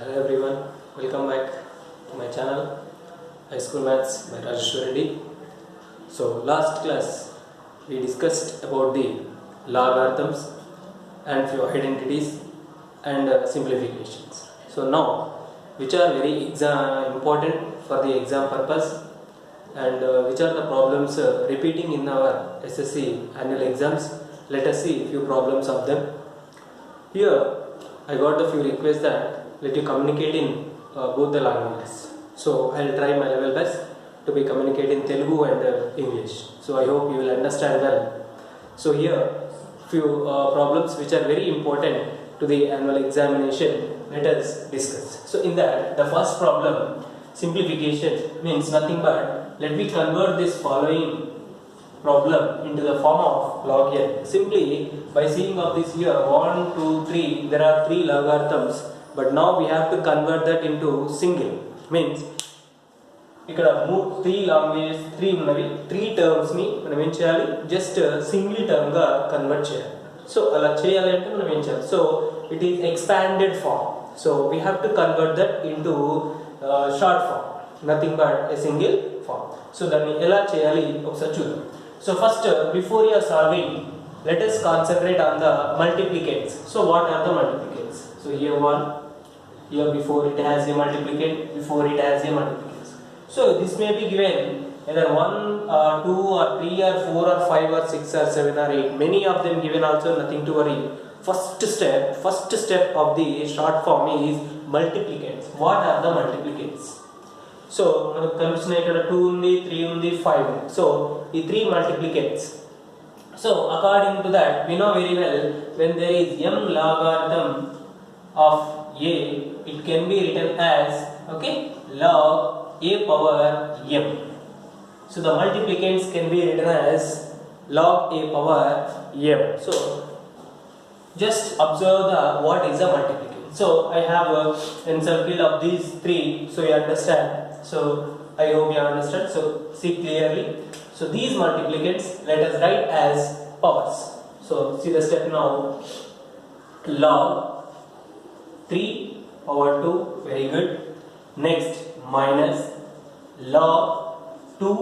Hello everyone, welcome back to my channel High School Maths by Rajeshwar Reddy. So last class we discussed about the logarithms and few identities and simplifications. So now which are very important for the exam purpose and which are the problems repeating in our SSC annual exams. Let us see a few problems of them. Here I got a few requests that let you communicate in both the languages. So I will try my level best to be communicate in Telugu and English. So I hope you will understand well. So here few problems which are very important to the annual examination. Let us discuss. So in that the first problem, simplification, means nothing but let me convert this following problem into the form of log n. Simply by seeing of this here 1, 2, 3, there are 3 logarithms, but now we have to convert that into single. Means ఇక్కడ 3 languages 3 ఉన్నవి 3 terms ని మనం ఏం చేయాలి, just single term గా convert చేయాలి. So అలా చేయాలంటే మనం ఏం చేయాలి, so it is expanded form. So we have to convert that into short form, nothing but a single form. So దాన్ని ఎలా చేయాలి ఒకసారి చూద్దాం. So first, before you are solving, let us concentrate on the multiplicates. So what are the multiplicates? So here 1, here before it has a multiplicate, before it has a multiplicate. So this may be given either 1 or 2 or 3 or 4 or 5 or 6 or 7 or 8. Many of them given also, nothing to worry. First step of the short form is multiplicates. What are the multiplicates? So మనకు కనిపిస్తున్న ఇక్కడ 2 ఉంది, 3 ఉంది, 5 ఉంది. So ఈ 3 multiplicates. So according to that we know very well, when there is m logarithm of a, it can be written as log a power m. So the multiplicates can be written as log a power m. So just observe what is the multiplicate. So I have encircled of these 3, so you understand. So I hope you understand. So see clearly. So these multiplicates let us write as powers. So see the step now. Log 3 power 2, very good. Next minus log 2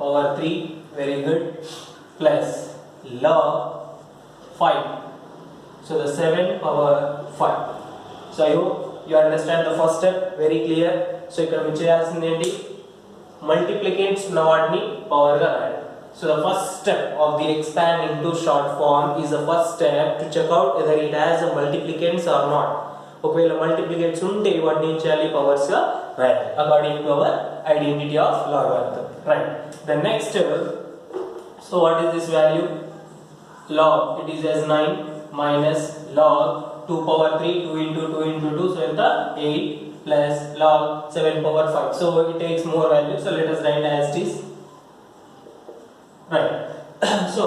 power 3, very good, plus log 5. So the 7 power 5. So I hope you understand the first step, very clear. So ఇక్కడ మీరు చేయాల్సింది ఏంటి, మల్టిప్లికేట్స్ ఉన్న వాటిని power గా రాయాలి. So the first step of the expanding to short form is the first step to check out whether it has a multiplicates or not. ఒకవేళ multiplicates ఉంటే వాటిని ఏం చేయాలి, పవర్స్ గా రాయాలి according to our identity of logarithm, right. The next, so what is this value, log it is as 9 minus log 2 power 3, 2 into 2 into 2, so ఎంత 8, plus log 7 power 5. So it takes more value, so let us write as it is, right. So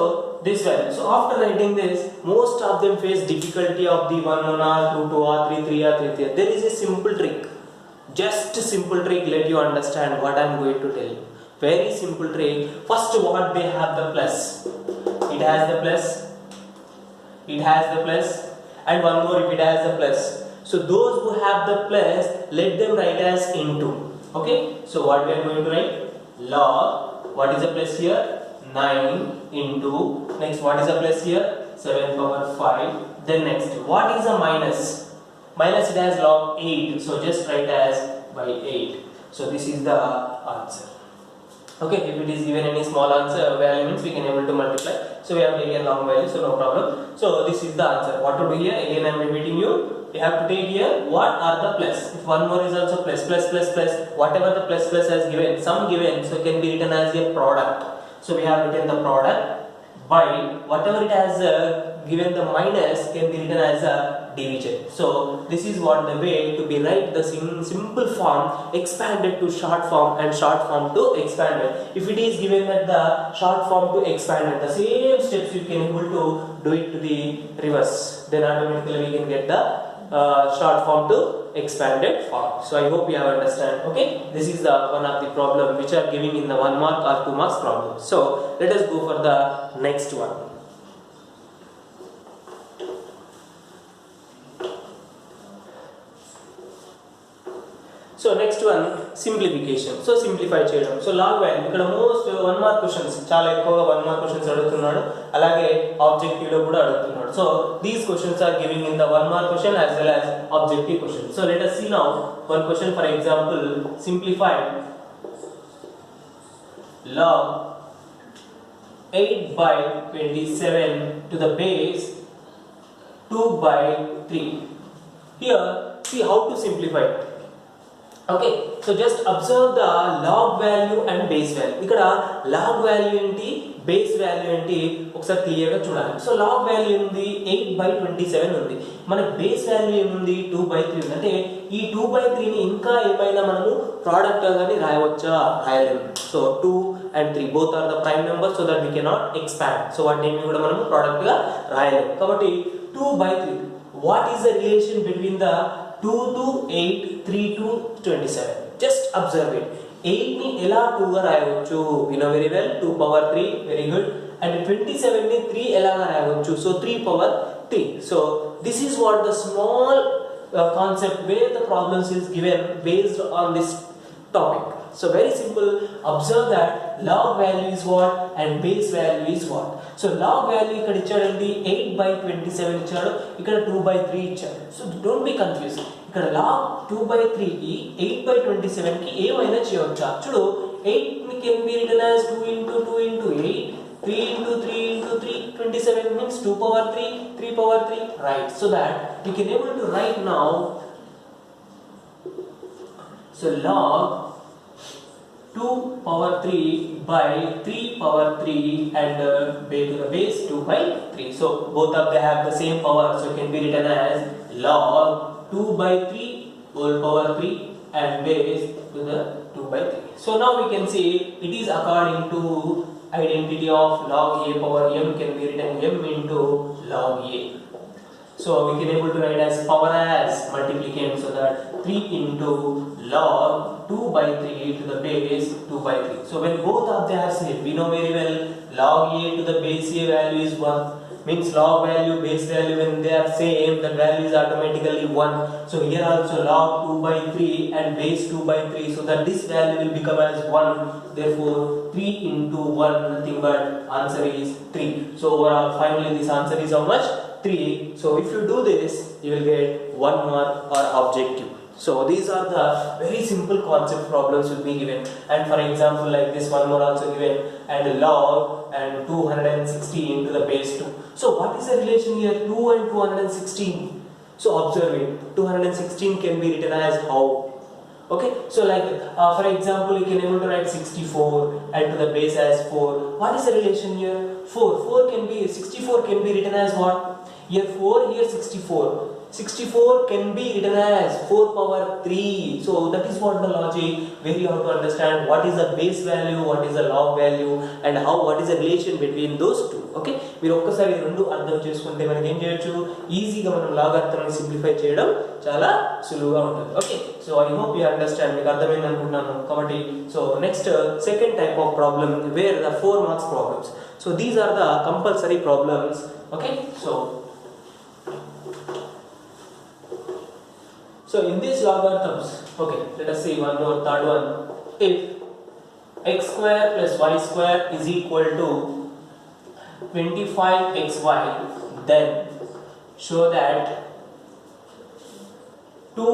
this value, so after writing this, most of them face difficulty of the 1 1 or 2 2 or 3 3 or 3 3. There is a simple trick, just simple trick, let you understand what I am going to tell you. Very simple trick. First, what they have the plus, it has the plus, it has the plus, and one more if it has the plus. So those who have the plus, let them write as into. Okay, so what we are going to write, log, what is the plus here, 9 into, next what is the plus here, 7 power 5. Then next, what is the minus, minus it has log 8, so just write as by 8. So this is the answer. Okay, if it is given any small answer value means we can able to multiply. So we have taken long value, so no problem. So this is the answer. What to do here, again I am repeating you. You have to take here what are the plus. If one more is also plus, plus, plus, plus, whatever the plus plus has given, some given, so it can be written as a product. So we have written the product by whatever it has given the minus can be written as a division. So this is what the way to be write the simple form expanded to short form and short form to expanded. If it is given that the short form to expanded, the same steps you can able to do it to the reverse, then automatically we can get the short form to expanded form. So I hope you have understand. Okay, this is the one of the problem which are giving in the 1 mark or 2 marks problem. So let us go for the next one. So next one simplification. So simplify చేయడం. So log value ఇక్కడ most 1 mark questions, చాలా ఎక్కువగా 1 mark questions అడుగుతున్నాడు, అలాగే objective లో కూడా అడుగుతున్నాడు. So these questions are giving in the 1 mark question as well as objective question. So let us see now one question. For example, simplify log 8 by 27 to the base 2 by 3. Here see how to simplify it. Okay, so just observe the log value and base value. ఇక్కడ log value ఏంటి, base value ఏంటి ఒకసారి clear గా చూడాలి. So log value ఉంది 8 by 27 ఉంది, మన base value ఏముంది 2 by 3 ఉంది. అంటే ఈ 2 by 3 ని ఇంకా ఏమైనా మనము ప్రోడక్ట్ గాని రాయవచ్చా, రాయలేము. So 2 and 3 both are the prime numbers, so that we cannot expand. So వాటిని కూడా మనము ప్రోడక్ట్ గా రాయలేము. కాబట్టి 2 by 3, what is the relation between the 2 to 8, 3 to 27? Just observe it. 8 ని ఎలా 2 గా రాయవచ్చు? You know very well, 2 power 3, very good. And 27 ని 3 ఎలా రాయవచ్చు? So 3 power 3. So this is what the small concept where the problems is given based on this topic. So very simple, observe that log value is what and base value is what. So log value ఇక్కడ ఇచ్చాడండి 8 by 27 ఇచ్చాడు, ఇక్కడ 2 by 3 ఇచ్చాడు. So don't be confused. ఇక్కడ log 2 by 3 కి 8 by 27 కి ఏమైనా చేయవచ్చా? చూడు, 8 can be written as 2 into 2 into 8, 3 into 3 into 3, 27 means 2 power 3, 3 power 3, right? So that we can able to write now. So log 2 power 3 by 3 power 3 and to the base 2 by 3. So both of them have the same power, so it can be written as log 2 by 3 whole power 3 and base to the 2 by 3. So now we can see it is according to identity of log a power m can be written m into log a. So we can able to write as power as multiplicand, so that 3 into log 2 by 3 to the base 2 by 3. So when both of them are same, we know very well log a to the base a value is 1, means log value base value when they are same, the value is automatically 1. So here also log 2 by 3 and base 2 by 3, so that this value will become as 1. Therefore 3 into 1, nothing but answer is 3. So overall finally this answer is how much? 3. So if you do this, you will get 1 mark or objective. So these are the very simple concept problems will be given. And for example, like this one more also given, and log and 216 to the base 2. So what is the relation here, 2 and 216? So observe it, 216 can be written as how? Okay, so like for example, you can able to write 64 and to the base as 4. What is the relation here? 4 can be 64 can be written as what? Here 4, here 64. 64 can be written as 4 power 3. So that is what the logic, where you have to understand what is the base value, what is the log value, and how what is the relation between those two. Okay, మీరు ఒక్కసారి రెండు అర్థం చేసుకుంటే మనకి ఏం చేయొచ్చు, ఈజీగా మనం లాగార్థాన్ని సింప్లిఫై చేయడం చాలా సులువుగా ఉంటుంది. Okay, so I hope you understand, మీకు అర్థమైంది అనుకుంటున్నాను. కాబట్టి so next second type of problem where the 4 marks problems. So these are the compulsory problems. Okay, so in these logarithms, okay, let us see one more, third one. If x square plus y square is equal to 25xy, then show that 2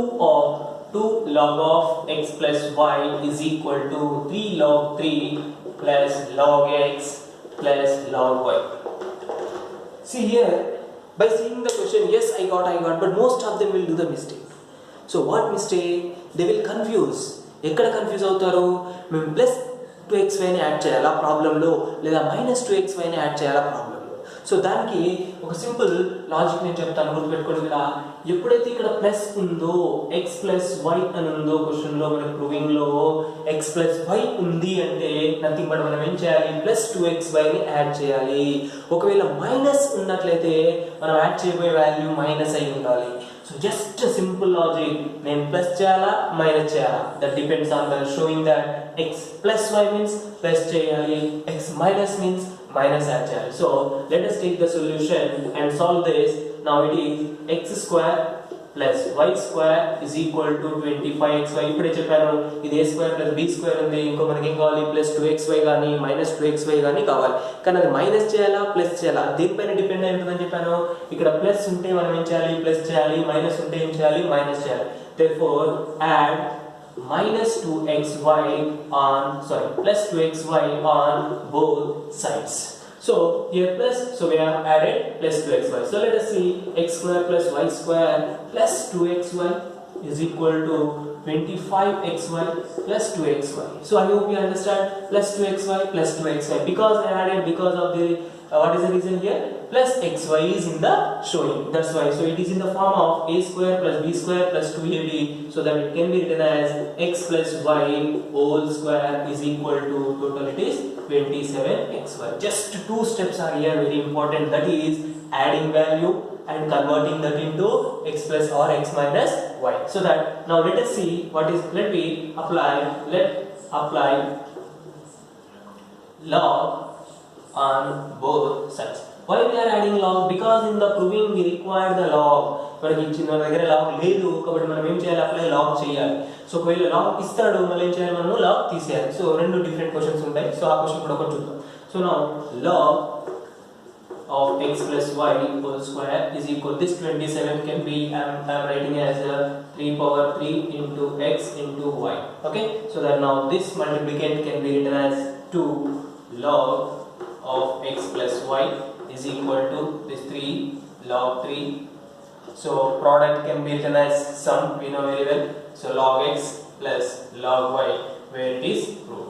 log of x plus y is equal to 3 log 3 plus log x plus log y. See here, by seeing the question, yes I got, but most of them will do the mistake. So what mistake? They will confuse. ఎక్కడ confuse అవుతారు, మేము plus 2xy ని add చేయాలా ప్రాబ్లంలో, లేదా minus 2xy ని add చేయాలా ప్రాబ్లంలో. సో దానికి ఒక సింపుల్ లాజిక్ నేను చెప్తాను, గుర్తుపెట్టుకోండి. ఇక్కడ ఎప్పుడైతే ఇక్కడ ప్లస్ ఉందో, ఎక్స్ ప్లస్ వై అని ఉందో, క్వశ్చన్లో మనకి ప్రూవింగ్లో ఎక్స్ ప్లస్ వై ఉంది అంటే నథింగ్ బట్ మనం ఏం చేయాలి, ప్లస్ 2xy ని యాడ్ చేయాలి. ఒకవేళ మైనస్ ఉన్నట్లయితే మనం యాడ్ చేయబోయే వాల్యూ మైనస్ అయి ఉండాలి. So just a simple logic, నేను ప్లస్ చేయాలా మైనస్ చేయాలా, that depends on the showing that x plus y means plus చేయాలి, x minus means minus add చేయాలి. So let us take the solution and solve this. Now it is x square plus y square is equal to 25xy. ఇప్పుడే చెప్పాను ఇది a square plus b square ఉంది, ఇంకో మనకి ఏం కావాలి plus 2xy కానీ మైనస్ 2xy కానీ కావాలి. కానీ అది మైనస్ చేయాలా ప్లస్ చేయాలా దీనిపైన డిపెండ్ అయి ఉంటుందని చెప్పాను. ఇక్కడ ప్లస్ ఉంటే మనం ఏం చేయాలి ప్లస్ చేయాలి, మైనస్ ఉంటే ఏం చేయాలి మైనస్ చేయాలి. therefore add minus 2xy on plus 2xy on both sides. So here plus, so we have added plus 2xy. So let us see x square plus y square plus 2xy is equal to 25xy plus 2xy. So I hope you understand plus 2xy plus 2xy because I added because of the what is the reason here plus xy is in the showing, that's why. So it is in the form of a square plus b square plus 2ab, so that it can be written as x plus y whole square is equal to total it is 27xy. Just two steps are here very important, that is adding value and converting that into x plus or x minus y. So that now let us see what is, let apply log on both sides. Why we are adding log? Because in the proving we require the log. మనకి ఇచ్చిన దగ్గర log లేదు కాబట్టి మనం ఏం చేయాలి apply log చేయాలి. So ఒకవేళ లాగ్ ఇస్తాడు మళ్ళీ ఏం చేయాలి మనం లాగ్ తీసేయాలి. సో రెండు డిఫరెంట్ క్వశ్చన్స్ ఉంటాయి. సో ఆ క్వశ్చన్ కూడా ఒకటి చూద్దాం. So now log of x plus y whole square is equal, this 27 can be I am writing as 3 power 3 into x into y. Okay, so that now this multiplicand can be written as 2 log of x plus y is equal to this 3 log 3. So product can be written as sum, we know very well. So log x plus log y where it is root.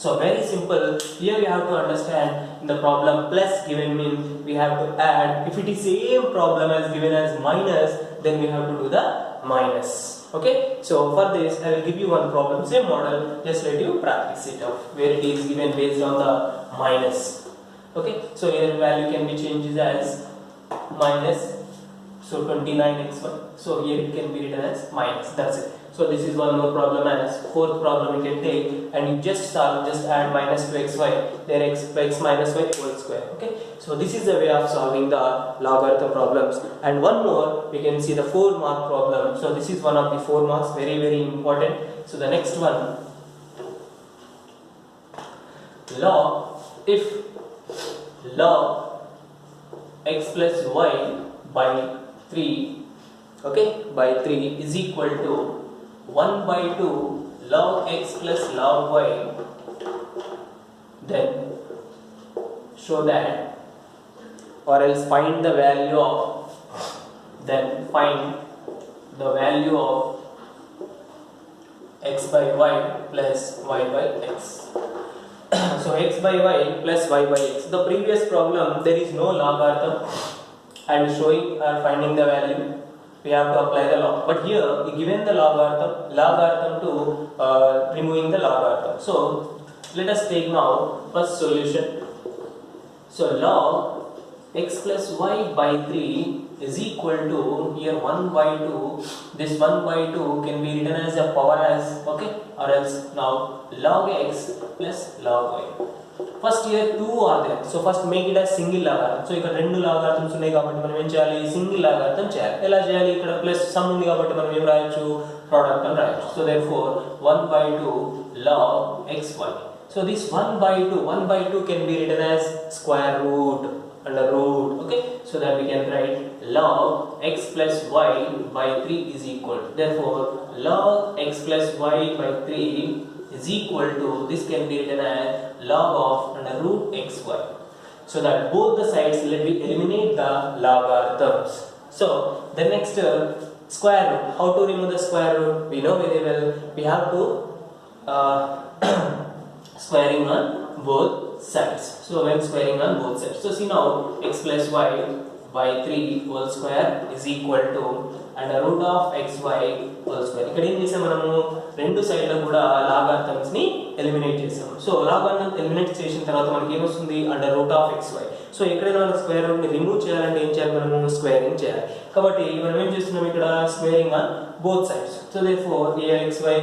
So very simple. Here we have to understand in the problem plus given means we have to add. If it is same problem as given as minus, then we have to do the minus. Okay, so for this I will give you one problem, same model, just let you practice it out where it is given based on the minus. Okay, so here value can be changed as minus, so 29xy, so here it can be written as minus, that's it. So this is one more problem as fourth problem you can take and you just solve, just add minus 2xy, then x minus y whole square. Okay, so this is the way of solving the logarithm problems. And one more, we can see the 4 mark problem. So this is one of the 4 marks, very very important. So the next one, log, if log x plus y by 3, okay, by 3 is equal to 1 by 2 log x plus log y, then show that, or else find the value of, then find the value of x by y plus y by x. So x by y plus y by x. The previous problem there is no logarithm and showing or finding the value, we have to apply the log. But here given the logarithm to removing the logarithm. So let us take now first solution. So log x plus y by 3 is equal to here 1 by 2. This 1 by 2 can be written as a power as, okay, or else now log x plus log y. First here 2 are there, so first make it as single logarithm. So ఇక్కడ రెండు లాగారిథమ్స్ ఉన్నాయి కాబట్టి మనం ఏం చేయాలి single logarithm చేయాలి. ఎలా చేయాలి, ఇక్కడ ప్లస్ సమ్ ఉంది కాబట్టి మనం ఏం రాయొచ్చు ప్రోడక్ట్ అని రాయొచ్చు. So therefore 1 by 2 log xy. So this 1 by 2 can be written as square root under root. Okay, so that we can write log x plus y by 3 is equal, therefore log x plus y by 3 is equal to, this can be written as log of under root xy. So that both the sides, let me eliminate the logarithms. So the next square root, how to remove the square root, we know very well, we have to squaring on both sides. So when squaring on both sides, so see now x plus y by 3 whole square is equal to under root of xy whole square. ఇక్కడ ఏం చేసాం మనము రెండు సైడ్ల కూడా లాగారిథమ్స్ ని eliminate చేసాము. So logarithm eliminate చేసిన తర్వాత మనకి ఏమొస్తుంది under root of xy. So ఎక్కడైనా మనం స్క్వేర్ రూట్ ని రిమూవ్ చేయాలంటే ఏం చేయాలి మనము స్క్వేరింగ్ చేయాలి. కాబట్టి మనం ఏం చేస్తున్నాం ఇక్కడ squaring on both sides. So therefore here xy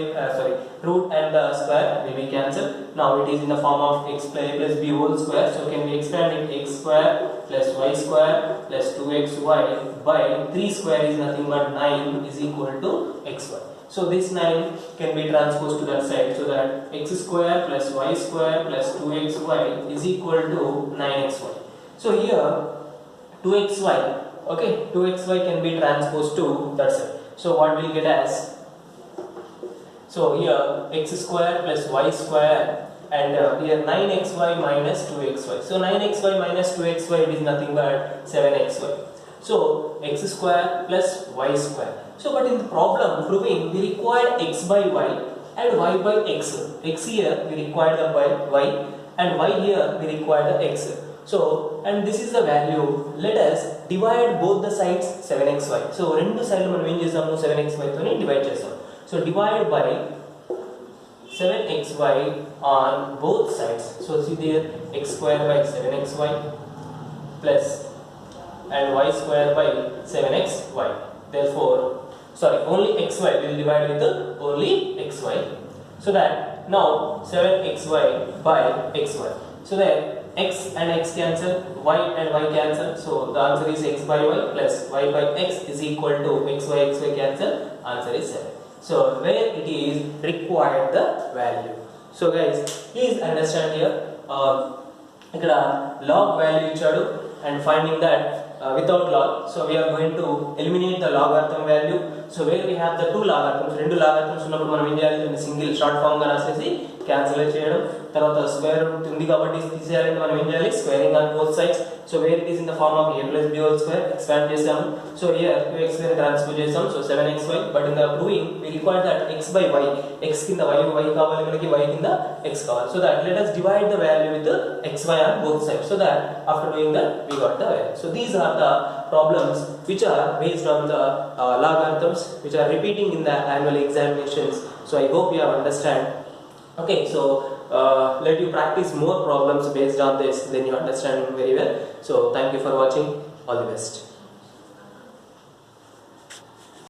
root and the square will be cancelled. Now it is in the form of x plus b whole square. So can we expand it x square plus y square plus 2xy by 3 square is nothing but 9 is equal to xy. So this 9 can be transposed to that side, so that x square plus y square plus 2xy is equal to 9xy. So here 2xy, okay, 2xy can be transposed to that side. So what we'll get as, so here x square plus y square, and here 9xy minus 2xy. So 9xy minus 2xy, it is nothing but 7xy. So x square plus y square. So but in the problem proving, we required x by y and y by x. X here we require the y, and y here we require the x. So, and this is the value. Let us divide both the sides 7xy. So రెండు సైడ్లు మనం ఏం చేస్తాము, 7xy తోని divide చేస్తాం. So divide by 7xy on both sides. So see there, x square by 7xy plus and y square by 7xy. Therefore, sorry, only xy will divide with only xy. So that now 7xy by xy. So that x and x cancel, y and y cancel. So the answer is x by y plus y by x is equal to xy cancel. Answer is 7. So where it is required the value. So guys, please understand here. ఇక్కడ log value ఇచ్చాడు and finding that without log. So we are going to eliminate the logarithm value. So where we have the two logarithms, రెండు logarithms ఉన్నప్పుడు మనం ఏం చేయాలి, single short form గా రాసేసి cancel చేయడం. తర్వాత స్క్వేర్ రూట్ ఉంది కాబట్టి తీసేయాలంటే మనం ఏం చేయాలి, squaring on both sides. So where it is in the form of a plus b whole square, expand చేసాము. సో హియర్ 2x ని ట్రాన్స్పోజ్ చేసాం. So 7xy, but in the proving we require that x by y, x కింద y కావాలి మనకి, y కింద x కావాలి. So that let us divide the value with xy on both sides, so that after doing that we got the value. So these are the problems which are based on the logarithms, which are repeating in the annual examinations. So I hope you have understand. Okay, so let you practice more problems based on this, then you understand very well. So thank you for watching. All the best.